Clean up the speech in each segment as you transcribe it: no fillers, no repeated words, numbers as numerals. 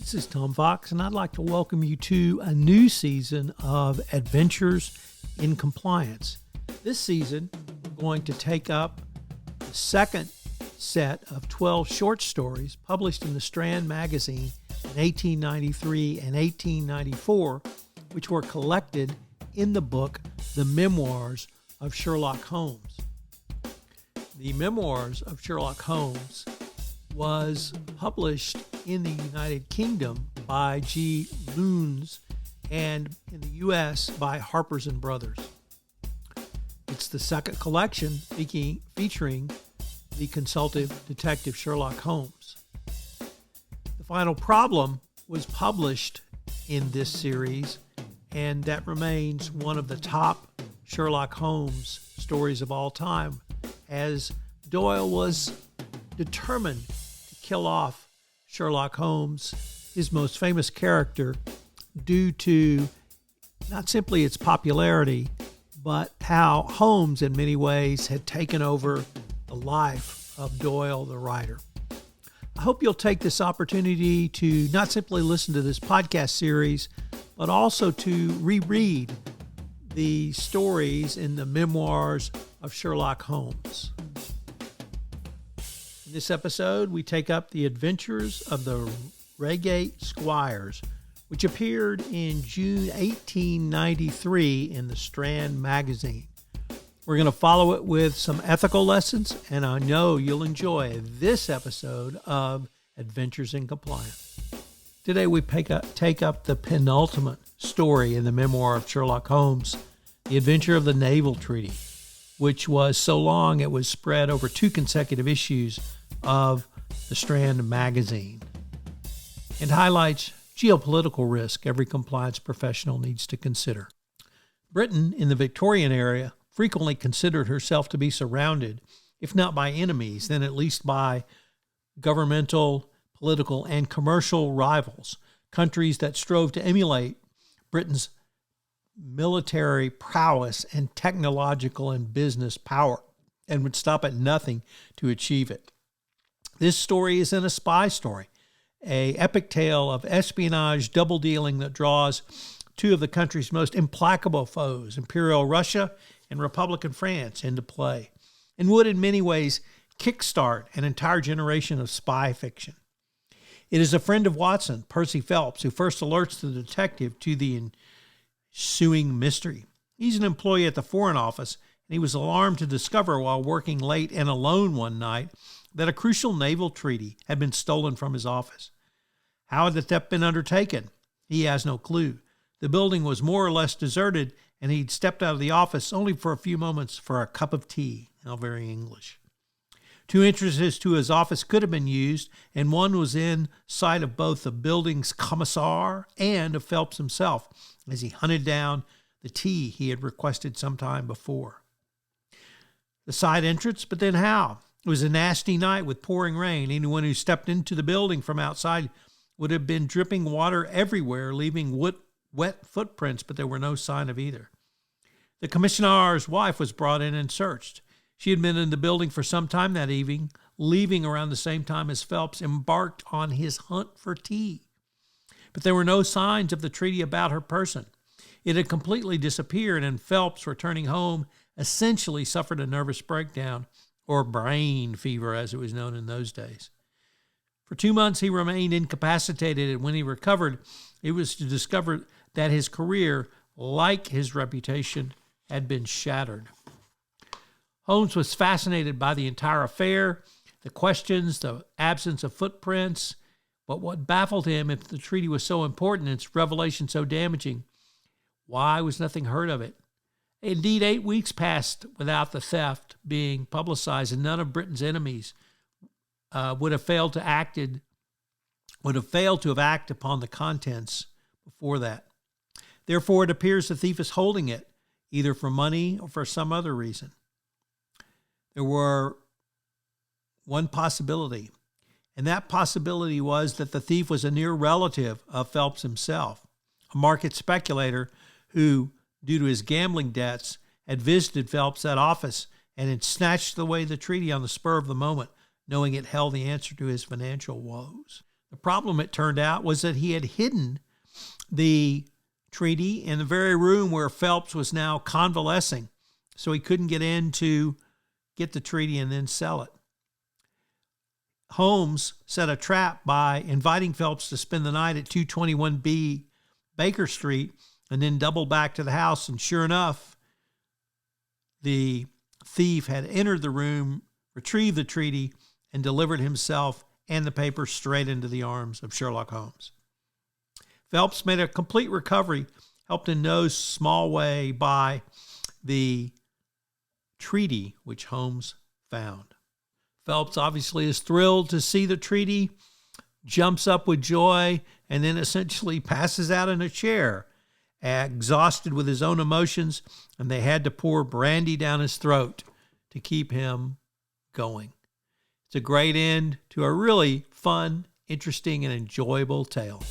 This is Tom Fox, and I'd like to welcome you to a new season of Adventures in Compliance. This season, we're going to take up the second set of 12 short stories published in the Strand Magazine in 1893 and 1894, which were collected in the book The Memoirs of Sherlock Holmes. The Memoirs of Sherlock Holmes was published in the United Kingdom by G. Loons and in the U.S. by Harper's and Brothers. It's the second collection featuring the consultative detective Sherlock Holmes. The Final Problem was published in this series, and that remains one of the top Sherlock Holmes stories of all time, as Doyle was determined to kill off Sherlock Holmes, his most famous character, due to not simply its popularity, but how Holmes in many ways had taken over the life of Doyle the writer. I hope you'll take this opportunity to not simply listen to this podcast series, but also to reread the stories in the Memoirs of Sherlock Holmes. In this episode, we take up the adventures of the Reigate Squires, which appeared in June 1893 in the Strand Magazine. We're going to follow it with some ethical lessons, and I know you'll enjoy this episode of Adventures in Compliance. Today we take up the penultimate story in the Memoir of Sherlock Holmes, The Adventure of the Naval Treaty, which was so long it was spread over 2 consecutive issues of the Strand Magazine, and highlights geopolitical risk every compliance professional needs to consider. Britain, in the Victorian era, frequently considered herself to be surrounded, if not by enemies, then at least by governmental, political, and commercial rivals, countries that strove to emulate Britain's military prowess and technological and business power, and would stop at nothing to achieve it. This story isn't a spy story, an epic tale of espionage double-dealing that draws 2 of the country's most implacable foes, Imperial Russia and Republican France, into play, and would in many ways kickstart an entire generation of spy fiction. It is a friend of Watson, Percy Phelps, who first alerts the detective to the ensuing mystery. He's an employee at the Foreign Office, and he was alarmed to discover while working late and alone one night that a crucial naval treaty had been stolen from his office. How had the theft been undertaken? He has no clue. The building was more or less deserted, and he'd stepped out of the office only for a few moments for a cup of tea. How very English. 2 entrances to his office could have been used, and one was in sight of both the building's commissar and of Phelps himself, as he hunted down the tea he had requested some time before. The side entrance, but then how? It was a nasty night with pouring rain. Anyone who stepped into the building from outside would have been dripping water everywhere, leaving wet footprints, but there were no sign of either. The commissionaire's wife was brought in and searched. She had been in the building for some time that evening, leaving around the same time as Phelps embarked on his hunt for tea. But there were no signs of the treaty about her person. It had completely disappeared, and Phelps, returning home, essentially suffered a nervous breakdown, or brain fever as it was known in those days. For 2 months he remained incapacitated, and when he recovered, it was to discover that his career, like his reputation, had been shattered. Holmes was fascinated by the entire affair, the questions, the absence of footprints, but what baffled him, if the treaty was so important and its revelation so damaging, why was nothing heard of it? Indeed, 8 weeks passed without the theft being publicized, and none of Britain's enemies would have failed to have acted upon the contents before that. Therefore, it appears the thief is holding it, either for money or for some other reason. There were one possibility, and that possibility was that the thief was a near relative of Phelps himself, a market speculator who, due to his gambling debts, had visited Phelps at office and had snatched away the treaty on the spur of the moment, knowing it held the answer to his financial woes. The problem, it turned out, was that he had hidden the treaty in the very room where Phelps was now convalescing, so he couldn't get in to get the treaty and then sell it. Holmes set a trap by inviting Phelps to spend the night at 221B Baker Street and then double back to the house. And sure enough, the thief had entered the room, retrieved the treaty, and delivered himself and the paper straight into the arms of Sherlock Holmes. Phelps made a complete recovery, helped in no small way by the treaty which Holmes found. Phelps obviously is thrilled to see the treaty, jumps up with joy, and then essentially passes out in a chair, exhausted with his own emotions, and they had to pour brandy down his throat to keep him going. It's a great end to a really fun, interesting, and enjoyable tale.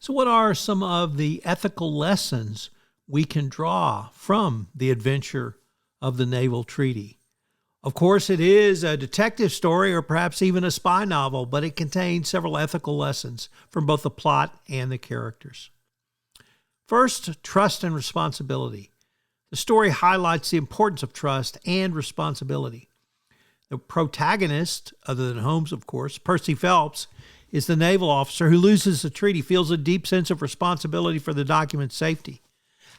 So what are some of the ethical lessons we can draw from the adventure of the Naval Treaty? Of course, it is a detective story or perhaps even a spy novel, but it contains several ethical lessons from both the plot and the characters. First, trust and responsibility. The story highlights the importance of trust and responsibility. The protagonist, other than Holmes, of course, Percy Phelps, is the naval officer who loses the treaty, feels a deep sense of responsibility for the document's safety.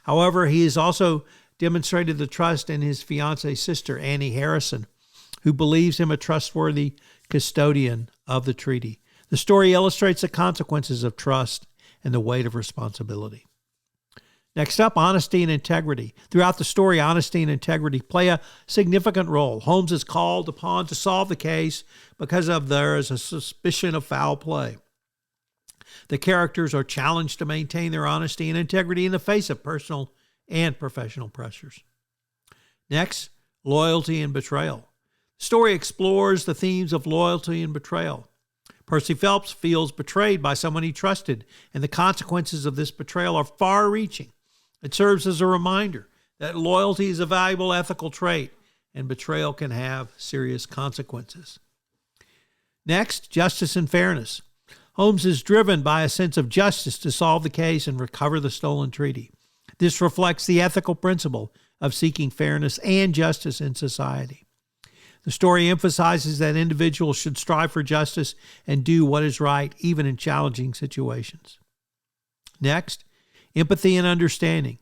However, he has also demonstrated the trust in his fiancée sister, Annie Harrison, who believes him a trustworthy custodian of the treaty. The story illustrates the consequences of trust and the weight of responsibility. Next up, honesty and integrity. Throughout the story, honesty and integrity play a significant role. Holmes is called upon to solve the case because there is a suspicion of foul play. The characters are challenged to maintain their honesty and integrity in the face of personal and professional pressures. Next, loyalty and betrayal. The story explores the themes of loyalty and betrayal. Percy Phelps feels betrayed by someone he trusted, and the consequences of this betrayal are far-reaching. It serves as a reminder that loyalty is a valuable ethical trait, and betrayal can have serious consequences. Next, justice and fairness. Holmes is driven by a sense of justice to solve the case and recover the stolen treaty. This reflects the ethical principle of seeking fairness and justice in society. The story emphasizes that individuals should strive for justice and do what is right, even in challenging situations. Next, empathy and understanding.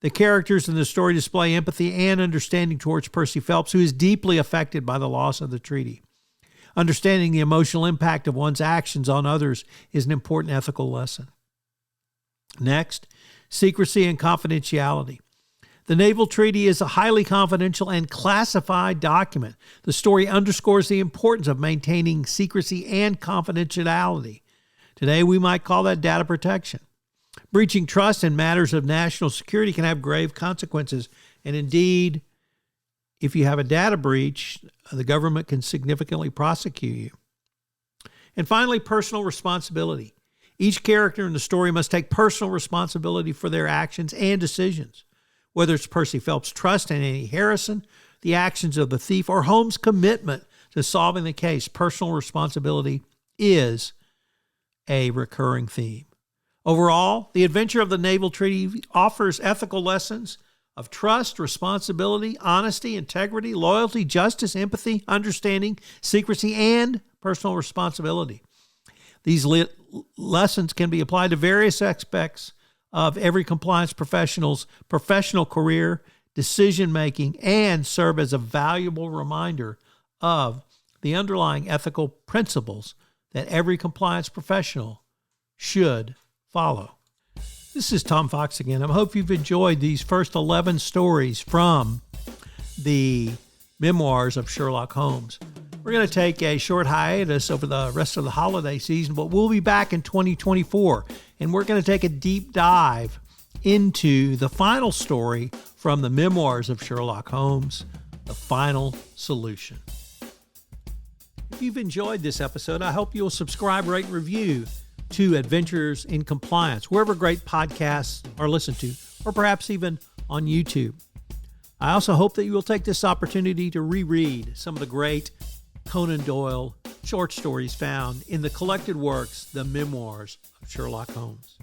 The characters in the story display empathy and understanding towards Percy Phelps, who is deeply affected by the loss of the treaty. Understanding the emotional impact of one's actions on others is an important ethical lesson. Next, secrecy and confidentiality. The Naval Treaty is a highly confidential and classified document. The story underscores the importance of maintaining secrecy and confidentiality. Today, we might call that data protection. Breaching trust in matters of national security can have grave consequences, and indeed, if you have a data breach, the government can significantly prosecute you. And finally, personal responsibility. Each character in the story must take personal responsibility for their actions and decisions. Whether it's Percy Phelps' trust in Annie Harrison, the actions of the thief, or Holmes' commitment to solving the case, personal responsibility is a recurring theme. Overall, the adventure of the Naval Treaty offers ethical lessons of trust, responsibility, honesty, integrity, loyalty, justice, empathy, understanding, secrecy, and personal responsibility. These lessons can be applied to various aspects of every compliance professional's professional career, decision-making, and serve as a valuable reminder of the underlying ethical principles that every compliance professional should follow. This is Tom Fox again. I hope you've enjoyed these first 11 stories from the Memoirs of Sherlock Holmes. We're going to take a short hiatus over the rest of the holiday season, but we'll be back in 2024, and we're going to take a deep dive into the final story from the Memoirs of Sherlock Holmes, The Final Solution. If you've enjoyed this episode, I hope you'll subscribe, rate, and review to Adventures in Compliance, wherever great podcasts are listened to, or perhaps even on YouTube. I also hope that you will take this opportunity to reread some of the great Conan Doyle short stories found in the collected works, The Memoirs of Sherlock Holmes.